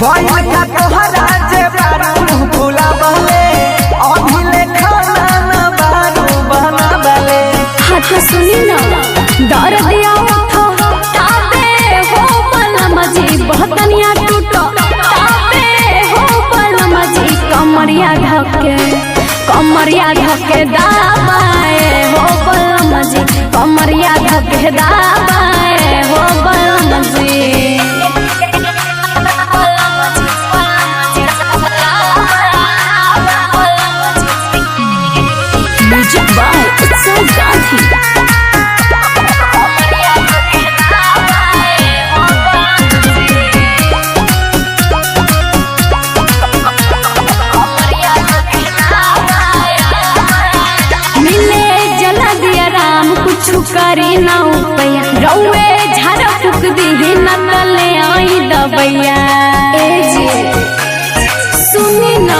भइल का तोहरा जे बारू भूला बले अभी ले खाना न बारू बना बले। हाँ तो सुनी ना डर दिया उठो ताबे हो बलम जी बहतनिया टूटो ताबे हो बलम जी कमरिया धके दाबाए हो बलम जी कमरिया धके दाबाए हो बलम जी। करी ना उपैया रौए झाड़ फूक दी न तले आई दबैया। सुनी ना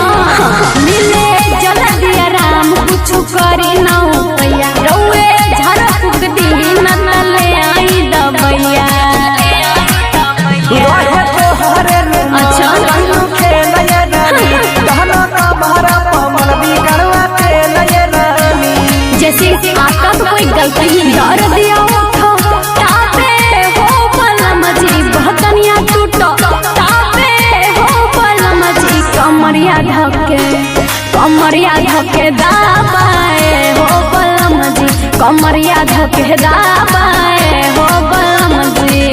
मिले जल दिया राम कुछ करी ना उपैया रौए झाड़ फूक दी न तले आई दबैया। अच्छा जैसे आपका तो कोई गलती ही डर दिया उठो ताबे हो बलम जी बहतनिया टूटो ताबे हो बलम जी कमरिया धके दाबाए हो बलम जी कमरिया धके दाबाए हो बलम जी।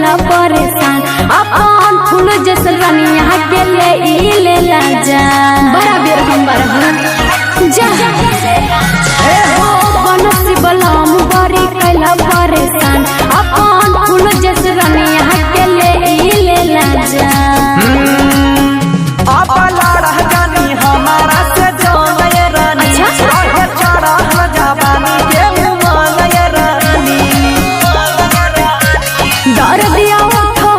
परेशान अपन फूल जैसे रनिया के ले ला जा बड़ा बेर हम जा हो बनसी बलम बड़ी कैला परेशान अपन फूल जैसे रनिया के ले ला जा। अब लड़ा जानी हमारा से जोनय रानी रहे चढ़ा जवानी के उमलय रानी। डर दिया उठो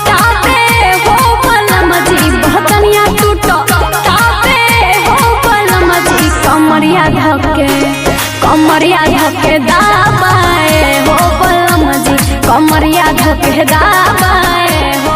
ताबे हो बलम जी बहतनिया टूटो ताबे हो बलम जी कमरिया धके दाबाए हो बलम जी कमरिया धके दाबाए हो।